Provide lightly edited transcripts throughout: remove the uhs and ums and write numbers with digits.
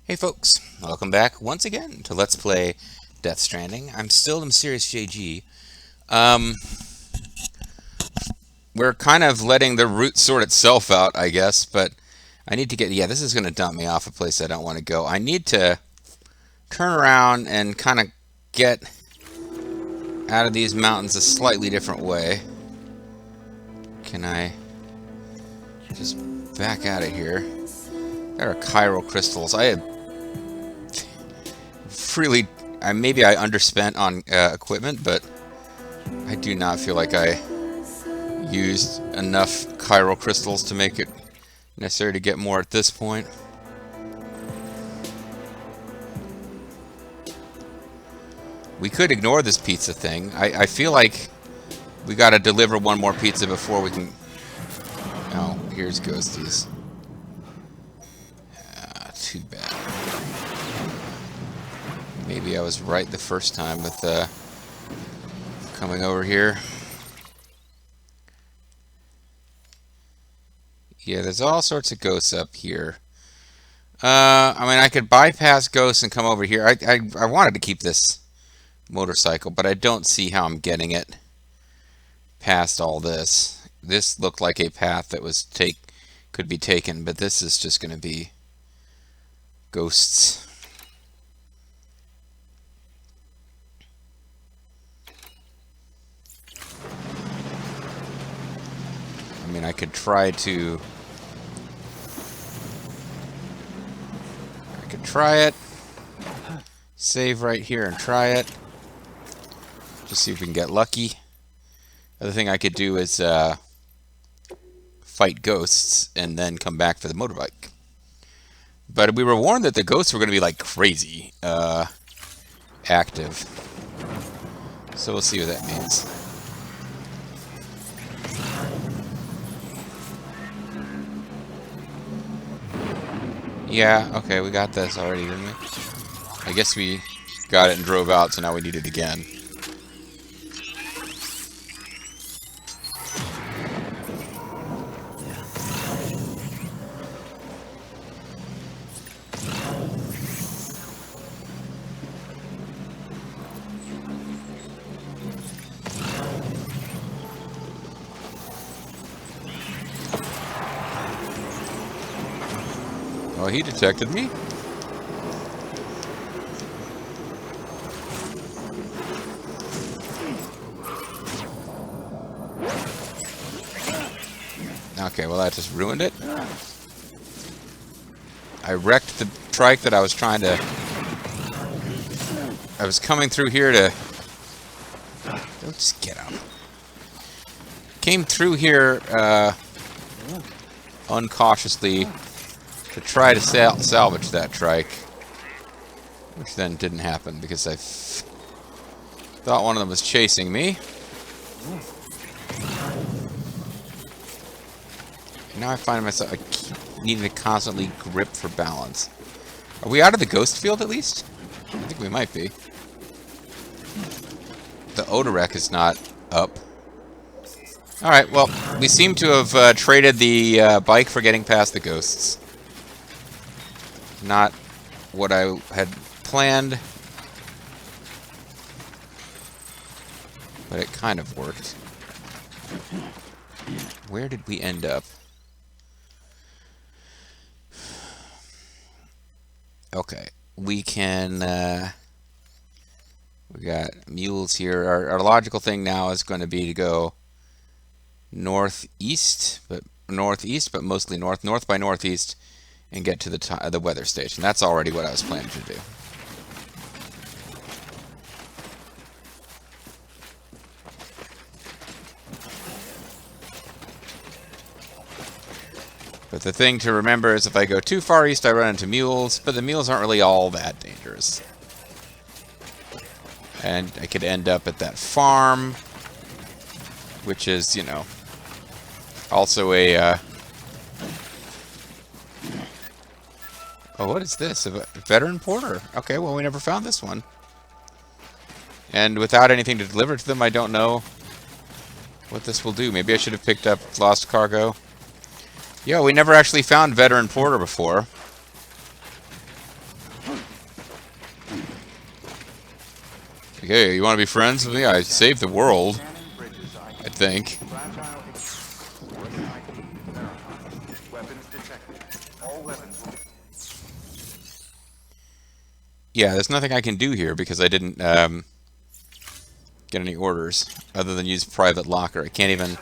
Hey folks, welcome back once again to Let's Play Death Stranding. I'm still Mysterious JG. Um, we're kind of letting the route sort itself out, I guess, but I need to get... Yeah, this is going to dump me off a place I don't want to go. I need to turn around and kind of get out of these mountains a slightly different way. Can I just back out of here? There are chiral crystals. I had really... maybe I underspent on equipment, but I do not feel like I used enough chiral crystals to make it necessary to get more at this point. We could ignore this pizza thing. I feel like we gotta deliver one more pizza before we can... Oh, here's Ghosties. Too bad. Maybe I was right the first time with coming over here. Yeah, there's all sorts of ghosts up here. I mean, I could bypass ghosts and come over here. I wanted to keep this motorcycle, but I don't see how I'm getting it past all this. This looked like a path that was could be taken, but this is just going to be ghosts. I mean, I could try to... I could try it. Save right here and try it. Just see if we can get lucky. Other thing I could do is fight ghosts and then come back for the motorbike. But we were warned that the ghosts were going to be like crazy active. So we'll see what that means. Yeah, okay, we got this already, didn't we? I guess we got it and drove out, so now we need it again. Oh, he detected me? Okay, well that just ruined it. I wrecked the trike that I was trying to... I was coming through here to... Don't just get up. Came through here uncautiously to try to salvage that trike, which then didn't happen because I thought one of them was chasing me. And now I find myself needing to constantly grip for balance. Are we out of the ghost field at least? I think we might be. The Odorek is not up. Alright, well, we seem to have traded the bike for getting past the ghosts. Not what I had planned, but it kind of worked. Where did we end up? Okay, we can, we got Mules here. Our logical thing now is going to be to go northeast, but mostly north by northeast, and get to the weather station. That's already what I was planning to do. But the thing to remember is if I go too far east, I run into mules, but the mules aren't really all that dangerous. And I could end up at that farm, which is, you know, also a... Oh, what is this? A veteran porter. Okay, well, we never found this one. And without anything to deliver to them, I don't know what this will do. Maybe I should have picked up lost cargo. Yeah, we never actually found veteran porter before. Hey, you want to be friends with me? I saved the world, I think. Yeah, there's nothing I can do here because I didn't get any orders other than use private locker. I can't even...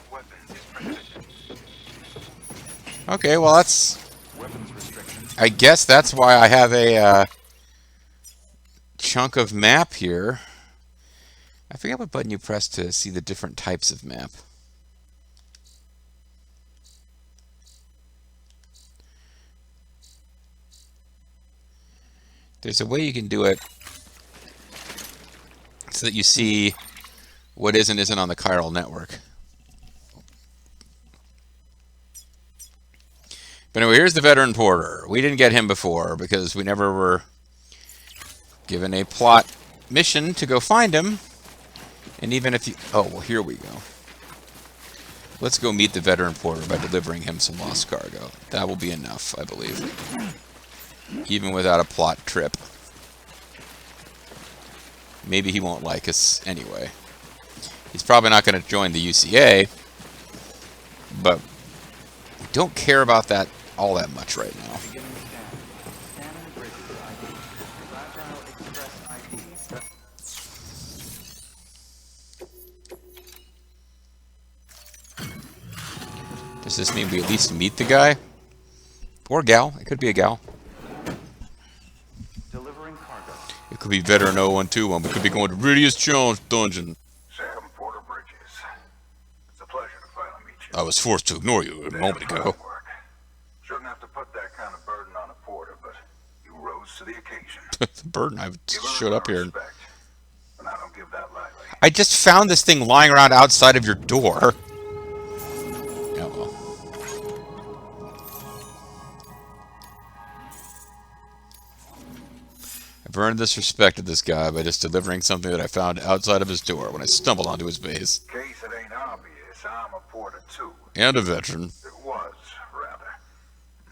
Okay, well that's... I guess that's why I have a chunk of map here. I forget what button you press to see the different types of map. There's a way you can do it so that you see what is and isn't on the chiral network. But anyway, here's the veteran porter. We didn't get him before because we never were given a plot mission to go find him. And even if you... Oh, well, here we go. Let's go meet the veteran porter by delivering him some lost cargo. That will be enough, I believe. Even without a plot trip. Maybe he won't like us anyway. He's probably not going to join the UCA. But we don't care about that all that much right now. Does this mean we at least meet the guy? Or gal. It could be a gal. It could be veteran 0121. We could be going to Rydia's challenge dungeon. Sam Porter Bridges. It's a pleasure to finally meet you. I was forced to ignore you a moment ago. Shouldn't have to put that kind of burden on a porter, but you rose to the occasion. The burden. I showed up here. Respect, and I don't give that lightly. I just found this thing lying around outside of your door. Oh well. I've earned this respect of this guy by just delivering something that I found outside of his door when I stumbled onto his base. In case it ain't obvious, I'm a porter too. And a veteran. It was, rather.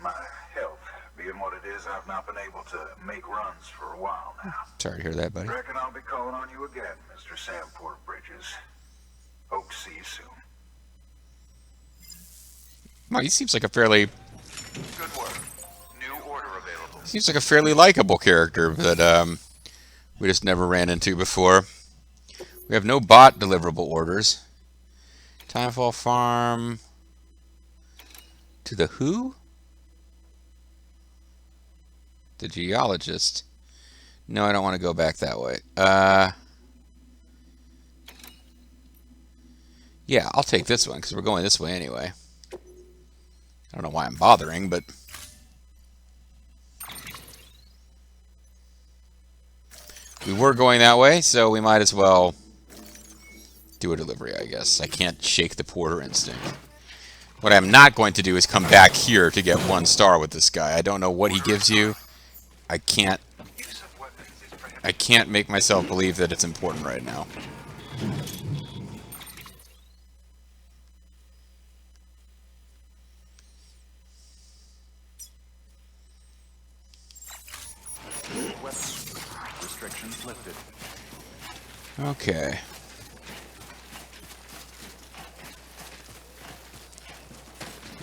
My health being what it is, I've not been able to make runs for a while now. Sorry to hear that, buddy. Reckon I'll be calling on you again, Mr. Sam Porter Bridges. Hope to see you soon. Well, he seems like a fairly... Good work. New order available. Seems like a fairly likable character that we just never ran into before. We have no bot deliverable orders. Timefall Farm... To the who? The geologist. No, I don't want to go back that way. Yeah, I'll take this one because we're going this way anyway. I don't know why I'm bothering, but... We were going that way, so we might as well do a delivery, I guess. I can't shake the porter instinct. What I'm not going to do is come back here to get 1 star with this guy. I don't know what he gives you. I can't make myself believe that it's important right now. Restrictions lifted. Okay.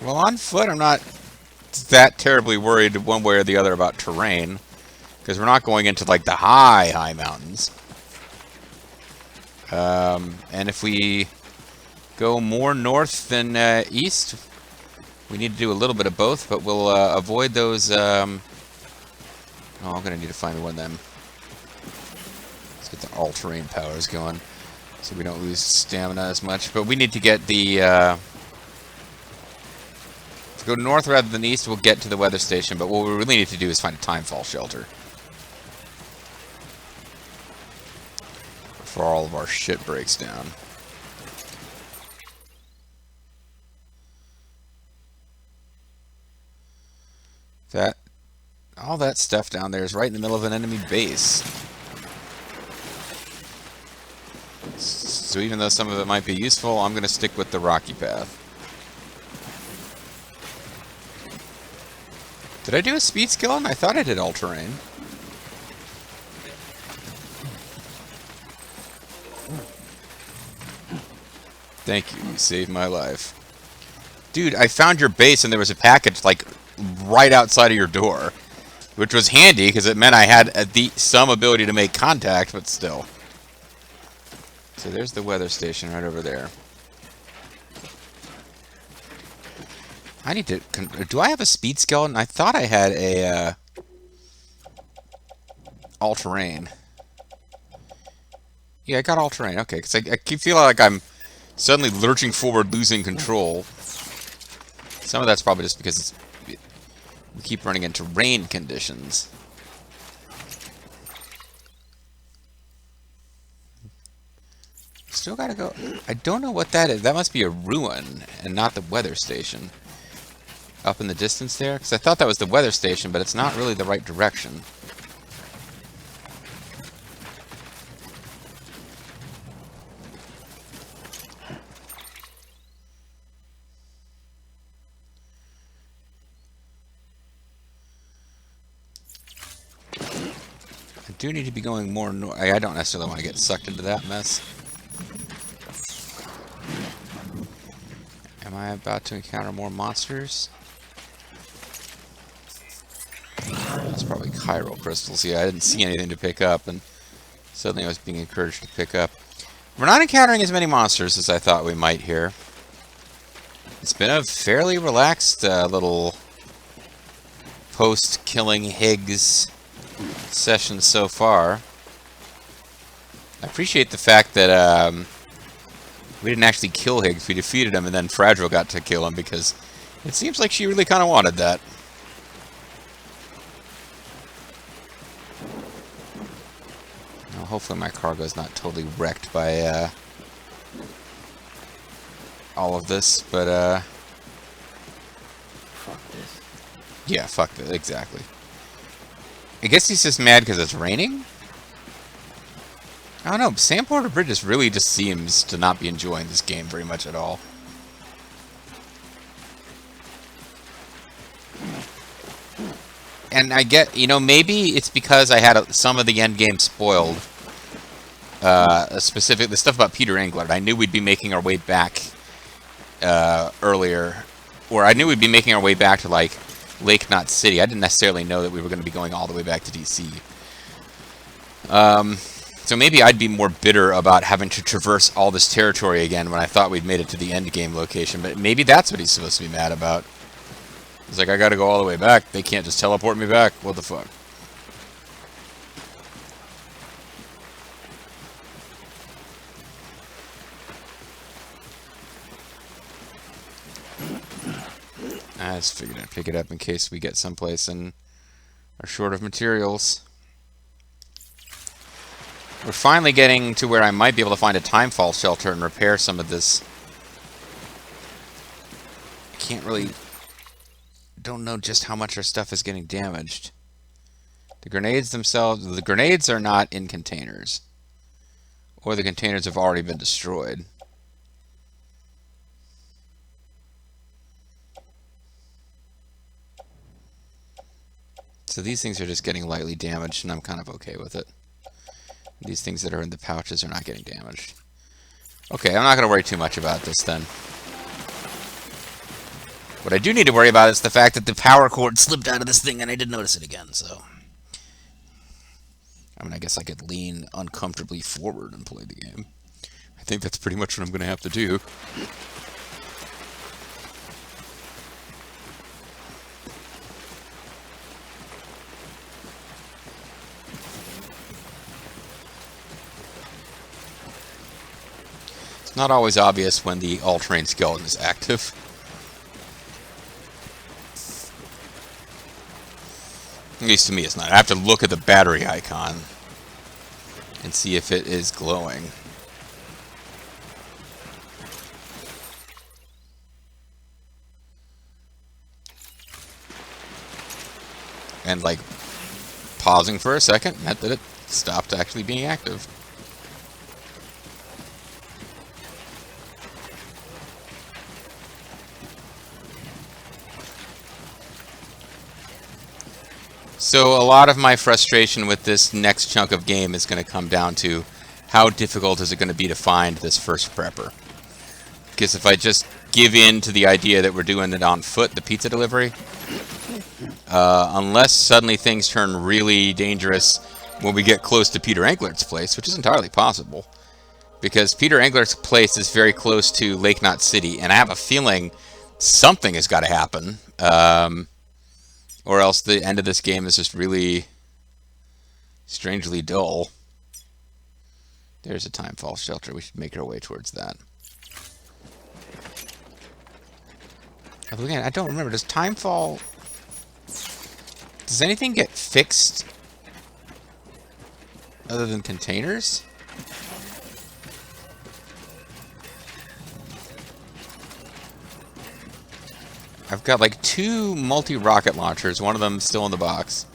Well, on foot, I'm not that terribly worried one way or the other about terrain, because we're not going into, like, the high mountains. And if we go more north than east, we need to do a little bit of both, but we'll avoid those... Oh, I'm going to need to find one of them. Let's get the all-terrain powers going, so we don't lose stamina as much. But we need to get the... If we go north rather than east, we'll get to the weather station, but what we really need to do is find a timefall shelter. Before all of our shit breaks down. All that stuff down there is right in the middle of an enemy base. So even though some of it might be useful, I'm going to stick with the rocky path. Did I do a speed skill? I thought I did all-terrain. Thank you. You saved my life. Dude, I found your base and there was a package, like, right outside of your door. Which was handy, because it meant I had some ability to make contact, but still. So there's the weather station right over there. I need to... Do I have a speed skeleton? I thought I had a... all-terrain. Yeah, I got all-terrain. Okay, because I keep feeling like I'm suddenly lurching forward, losing control. Some of that's probably just because we keep running into rain conditions. Still gotta go. I don't know what that is. That must be a ruin and not the weather station. Up in the distance there? Because I thought that was the weather station, but it's not really the right direction. I do need to be going more north. I don't necessarily want to get sucked into that mess. Am I about to encounter more monsters? That's probably chiral crystals. Yeah, I didn't see anything to pick up, and suddenly I was being encouraged to pick up. We're not encountering as many monsters as I thought we might here. It's been a fairly relaxed little post-killing Higgs session so far. I appreciate the fact that we didn't actually kill Higgs. We defeated him, and then Fragile got to kill him, because it seems like she really kind of wanted that. Now, hopefully my cargo's not totally wrecked by all of this, but Fuck this. yeah, fuck this, exactly. I guess he's just mad because it's raining? I don't know, Sandporter Bridges really just seems to not be enjoying this game very much at all. And I get, you know, maybe it's because I had some of the end game spoiled. The stuff about Peter Englund. I knew we'd be making our way back earlier. Or I knew we'd be making our way back to, like, Lake Knot City. I didn't necessarily know that we were going to be going all the way back to DC. So maybe I'd be more bitter about having to traverse all this territory again when I thought we'd made it to the end game location. But maybe that's what he's supposed to be mad about. He's like, I gotta go all the way back. They can't just teleport me back. What the fuck? I just figured I'd pick it up in case we get someplace and are short of materials. We're finally getting to where I might be able to find a timefall shelter and repair some of this. I can't really... don't know just how much our stuff is getting damaged. The grenades themselves... the grenades are not in containers. Or the containers have already been destroyed. So these things are just getting lightly damaged, and I'm kind of okay with it. These things that are in the pouches are not getting damaged. Okay, I'm not going to worry too much about this then. What I do need to worry about is the fact that the power cord slipped out of this thing and I didn't notice it again, so... I mean, I guess I could lean uncomfortably forward and play the game. I think that's pretty much what I'm going to have to do. It's not always obvious when the all-terrain skeleton is active. At least to me it's not. I have to look at the battery icon and see if it is glowing. And like pausing for a second meant that it stopped actually being active. So a lot of my frustration with this next chunk of game is going to come down to how difficult is it going to be to find this first prepper. Because if I just give in to the idea that we're doing it on foot, the pizza delivery, unless suddenly things turn really dangerous when we get close to Peter Englert's place, which is entirely possible, because Peter Englert's place is very close to Lake Knot City, and I have a feeling something has got to happen, or else the end of this game is just really strangely dull. There's a timefall shelter. We should make our way towards that. Again, I don't remember. Does timefall... Does anything get fixed other than containers? I've got like 2 multi-rocket launchers. One of them still in the box.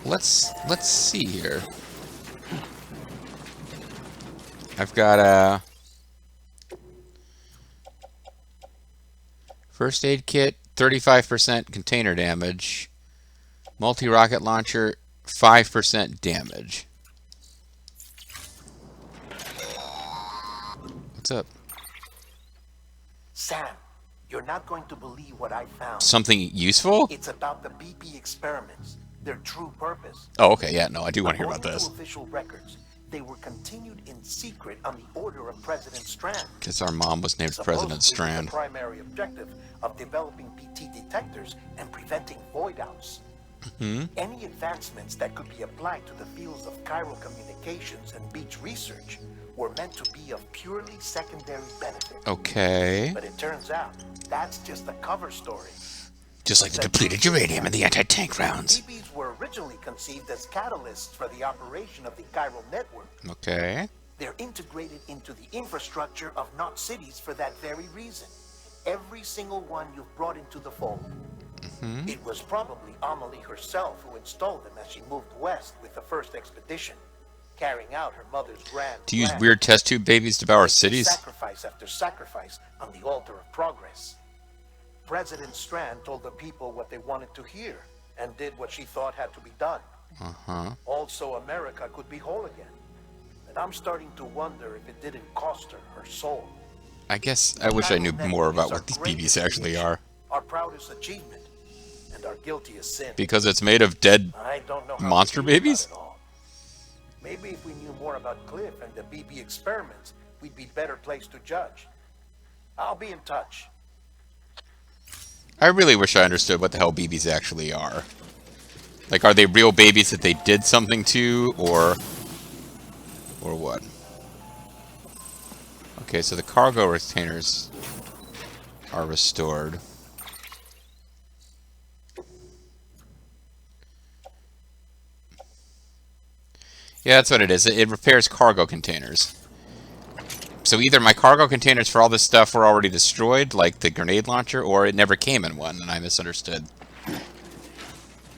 Let's see here. I've got a first aid kit, 35% container damage. Multi-rocket launcher, 5% damage. What's up? Sam, you're not going to believe what I found. Something useful? It's about the BP experiments, their true purpose. Oh, okay, yeah, no, I do want to hear about According this. to official records, they were continued in secret on the order of President Strand. Because our mom was named President Supposedly Strand. with the primary objective of developing BT detectors and preventing void outs. Any advancements that could be applied to the fields of chiral communications and beach research were meant to be of purely secondary benefit. Okay. But it turns out that's just a cover story. Just like the depleted uranium and the anti-tank rounds. BBs were originally conceived as catalysts for the operation of the chiral network. Okay. They're integrated into the infrastructure of Knot cities for that very reason. Every single one you've brought into the fold. It was probably Anomaly herself who installed them as she moved west with the first expedition, carrying out her mother's grand To use plan. weird test tube babies to devour cities? Sacrifice after sacrifice on the altar of progress. President Strand told the people what they wanted to hear and did what she thought had to be done. Also, America could be whole again. And I'm starting to wonder if it didn't cost her her soul. I guess I wish I knew more about what these BBs actually are. Our proudest achievement and our guiltiest sin. Because it's made of dead I don't know how monster to feel babies? about it all. Maybe if we knew more about Cliff and the BB experiments, we'd be better placed to judge. I'll be in touch. I really wish I understood what the hell BBs actually are. Like, are they real babies that they did something to, or what? Okay, so the cargo retainers are restored. Yeah, that's what it is. It repairs cargo containers. So either my cargo containers for all this stuff were already destroyed, like the grenade launcher, or it never came in one, and I misunderstood.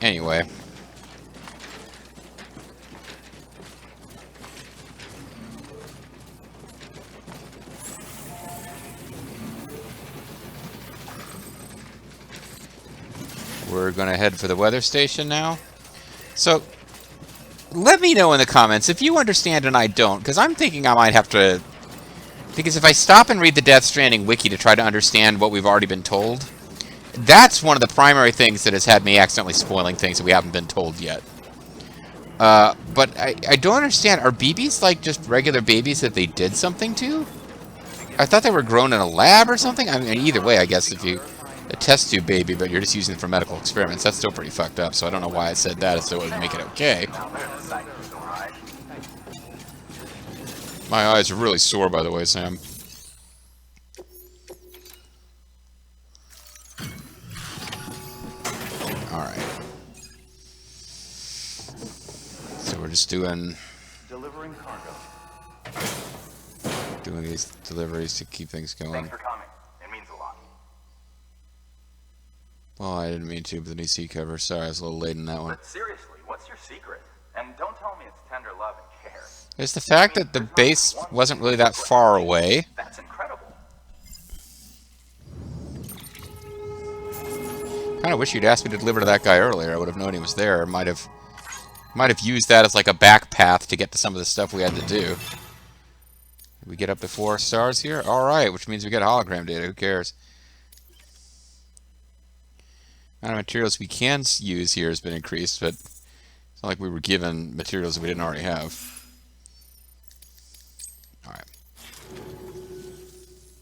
Anyway. We're going to head for the weather station now. So, let me know in the comments if you understand and I don't, because I'm thinking I might have to... Because if I stop and read the Death Stranding wiki to try to understand what we've already been told, that's one of the primary things that has had me accidentally spoiling things that we haven't been told yet. But I don't understand. Are BBs like just regular babies that they did something to? I thought they were grown in a lab or something. I mean, either way, I guess if you... A test tube baby, but you're just using it for medical experiments, that's still pretty fucked up, so I don't know why I said that as though it would make it okay. My eyes are really sore, by the way, Sam. Alright. So we're just doing these deliveries to keep things going. Thanks for coming. It means a lot. Well, I didn't mean to, but the new seat cover. Sorry, I was a little late in that one. But seriously, what's your secret? And don't tell me it's tender love and care. It's the fact that the base wasn't really that far away. That's incredible. Kind of wish you'd asked me to deliver to that guy earlier. I would have known he was there. Might have used that as like a back path to get to some of the stuff we had to do. We get up to 4 stars here? Alright, which means we get hologram data. Who cares? The amount of materials we can use here has been increased, but it's not like we were given materials that we didn't already have. Alright.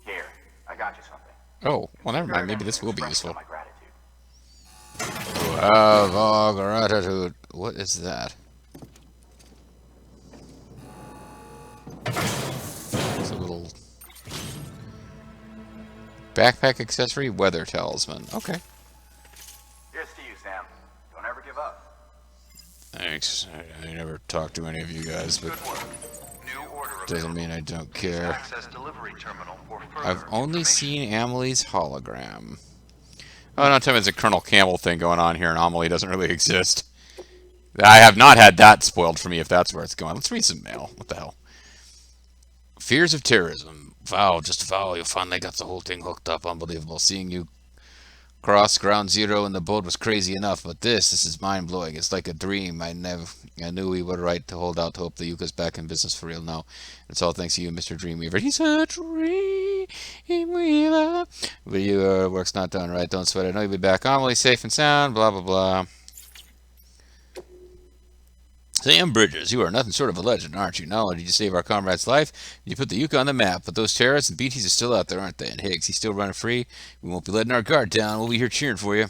Here, I got you something. Oh, well, never mind. Maybe this will be useful. My gratitude. Have all gratitude. What is that? It's a little backpack accessory, weather talisman. Okay. Here's to you, Sam. Don't ever give up. Thanks. I never talked to any of you guys, but Good work. New order doesn't mean I don't care. access delivery terminal for further I've only information. seen Anomaly's hologram. Oh, don't tell me it's a Colonel Campbell thing going on here. Anomaly doesn't really exist. I have not had that spoiled for me if that's where it's going. Let's read some mail. What the hell? Fears of terrorism. Wow, just wow, you finally got the whole thing hooked up. Unbelievable. Seeing you cross ground zero in the boat was crazy enough, but this is mind-blowing. It's like a dream. I knew we were right to hold out hope that Yuka's back in business for real now. It's all thanks to you, Mr. Dreamweaver. He's a dreamweaver. But your work's not done, right? Don't sweat it. I know you'll be back. Anomaly safe and sound, blah, blah, blah. Sam Bridges, you are nothing short of a legend, aren't you? Not only did you save our comrade's life, you put the Yuka on the map, but those terrorists and BTs are still out there, aren't they? And Higgs, he's still running free. We won't be letting our guard down. We'll be here cheering for you.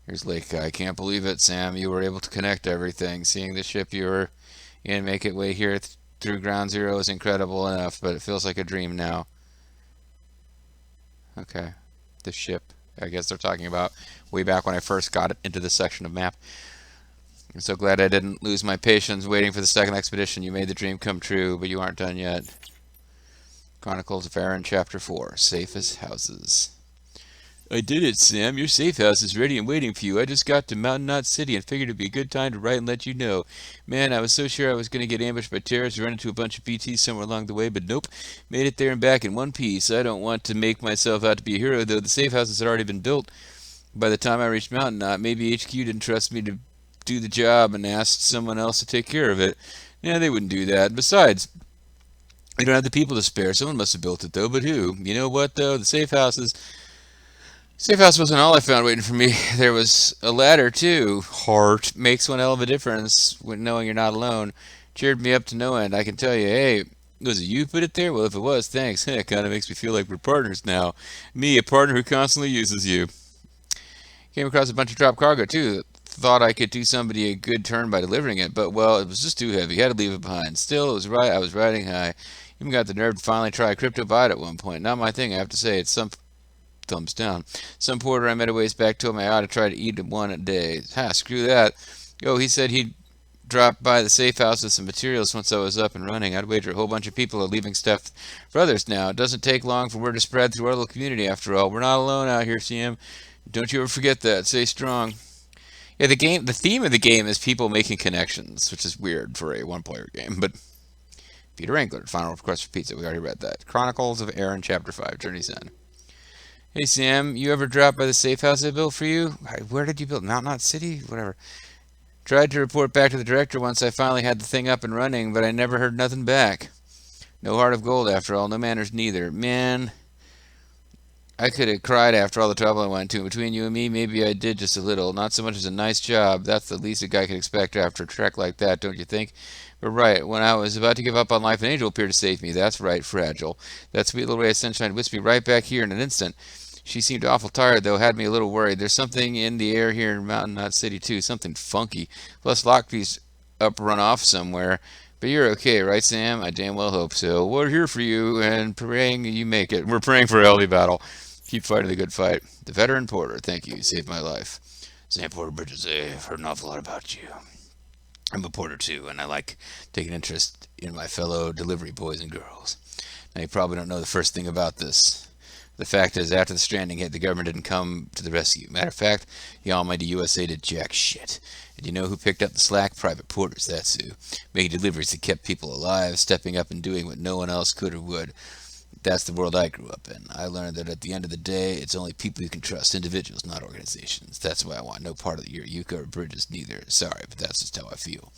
Here's Lake. I can't believe it, Sam. You were able to connect everything. Seeing the ship you were in make it way here through Ground Zero is incredible enough, but it feels like a dream now. Okay. The ship. I guess they're talking about way back when I first got it into this section of map. I'm so glad I didn't lose my patience waiting for the second expedition. You made the dream come true, but you aren't done yet. Chronicles of Aaron, Chapter 4. Safest Houses. I did it, Sam. Your safe house is ready and waiting for you. I just got to Mountain Knot City and figured it'd be a good time to write and let you know. Man, I was so sure I was going to get ambushed by terrorists and run into a bunch of BTs somewhere along the way, but nope. Made it there and back in one piece. I don't want to make myself out to be a hero, though. The safe houses had already been built by the time I reached Mountain Knot. Maybe HQ didn't trust me to do the job and asked someone else to take care of it. Yeah, they wouldn't do that. Besides, we don't have the people to spare. Someone must have built it, though. But who? You know what, though? The safe house wasn't all I found waiting for me. There was a ladder, too. Heart makes one hell of a difference when knowing you're not alone. Cheered me up to no end. I can tell you, hey, was it you put it there? Well, if it was, thanks. It kind of makes me feel like we're partners now. Me, a partner who constantly uses you. Came across a bunch of drop cargo, too. Thought I could do somebody a good turn by delivering it, but, well, it was just too heavy. Had to leave it behind. Still, it was right. I was riding high. Even got the nerve to finally try a crypto bite at one point. Not my thing, I have to say. It's some thumbs down. Some porter I met a ways back told me I ought to try to eat one a day. Ha, screw that. Yo, he said he'd drop by the safe house with some materials once I was up and running. I'd wager a whole bunch of people are leaving stuff for others now. It doesn't take long for word to spread through our little community, after all. We're not alone out here, CM. Don't you ever forget that. Stay strong. Yeah, the theme of the game is people making connections, which is weird for a one-player game, but Peter Engler, final request for pizza. We already read that. Chronicles of Aaron, Chapter 5, Journey's End. Hey, Sam, you ever drop by the safe house I built for you? Where did you build? Mountain Knot City? Whatever. Tried to report back to the director once I finally had the thing up and running, but I never heard nothing back. No heart of gold, after all. No manners, neither. Man, I could have cried after all the trouble I went to. Between you and me, maybe I did just a little. Not so much as a nice job. That's the least a guy could expect after a trek like that, don't you think? But right, when I was about to give up on life, an angel appeared to save me. That's right, Fragile. That sweet little ray of sunshine whisked me right back here in an instant. She seemed awful tired, though, had me a little worried. There's something in the air here in Mountain Knot City, too. Something funky. Plus, Lockby's up run off somewhere. But you're okay, right, Sam? I damn well hope so. We're here for you, and praying you make it. We're praying for a healthy battle. Keep fighting the good fight. The veteran Porter, thank you. You saved my life. Sam Porter Bridges, I've heard an awful lot about you. I'm a porter, too, and I like taking interest in my fellow delivery boys and girls. Now, you probably don't know the first thing about this. The fact is, after the Stranding hit, the government didn't come to the rescue. Matter of fact, the almighty USA did jack shit. And you know who picked up the slack? Private porters, that's who. Making deliveries that kept people alive, stepping up and doing what no one else could or would. That's the world I grew up in. I learned that at the end of the day, it's only people you can trust, individuals, not organizations. That's why I want no part of your Yucca or Bridges neither. Sorry, but that's just how I feel.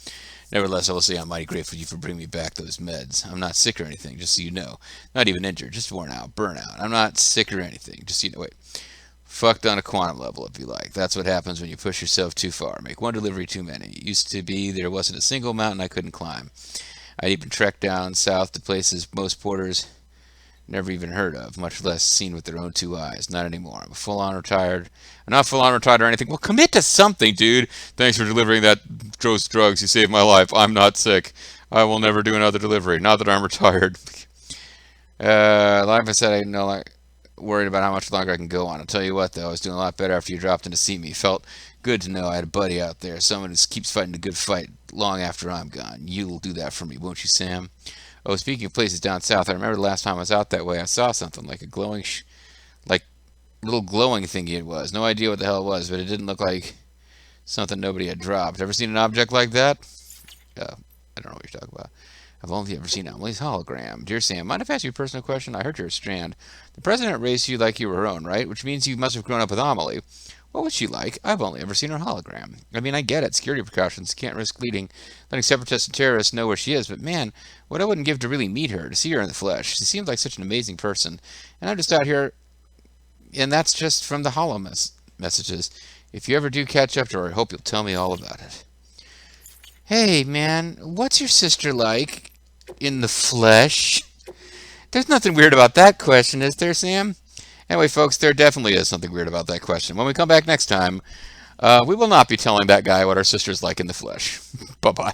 Nevertheless, I will say I'm mighty grateful to you for bringing me back those meds. I'm not sick or anything, just so you know. Not even injured, just worn out, burnout. I'm not sick or anything, just so you know. Wait. Fucked on a quantum level, if you like. That's what happens when you push yourself too far. Make one delivery too many. It used to be there wasn't a single mountain I couldn't climb. I'd even trekked down south to places most porters never even heard of, much less seen with their own two eyes. Not anymore. I'm full on retired. I'm not full on retired or anything. Well, commit to something, dude. Thanks for delivering those drugs. You saved my life. I'm not sick. I will never do another delivery. Not that I'm retired. Like I said, I didn't know, like, worried about how much longer I can go on. I'll tell you what, though, I was doing a lot better after you dropped in to see me. Felt good to know I had a buddy out there, someone who keeps fighting a good fight long after I'm gone. You'll do that for me, won't you, Sam? Oh, speaking of places down south, I remember the last time I was out that way, I saw something like a glowing, like little glowing thingy it was. No idea what the hell it was, but it didn't look like something nobody had dropped. Ever seen an object like that? I don't know what you're talking about. I've only ever seen Emily's hologram. Dear Sam, mind if I ask you a personal question? I heard you're a Strand. The president raised you like you were her own, right? Which means you must have grown up with Anomaly. What was she like? I've only ever seen her hologram. I mean, I get it. Security precautions. Can't risk letting separatists and terrorists know where she is. But man, what I wouldn't give to really meet her, to see her in the flesh. She seems like such an amazing person. And I'm just out here, and that's just from the messages. If you ever do catch up to her, I hope you'll tell me all about it. Hey, man, what's your sister like in the flesh? There's nothing weird about that question, is there, Sam? Anyway, folks, there definitely is something weird about that question. When we come back next time, we will not be telling that guy what our sister's like in the flesh. Bye-bye.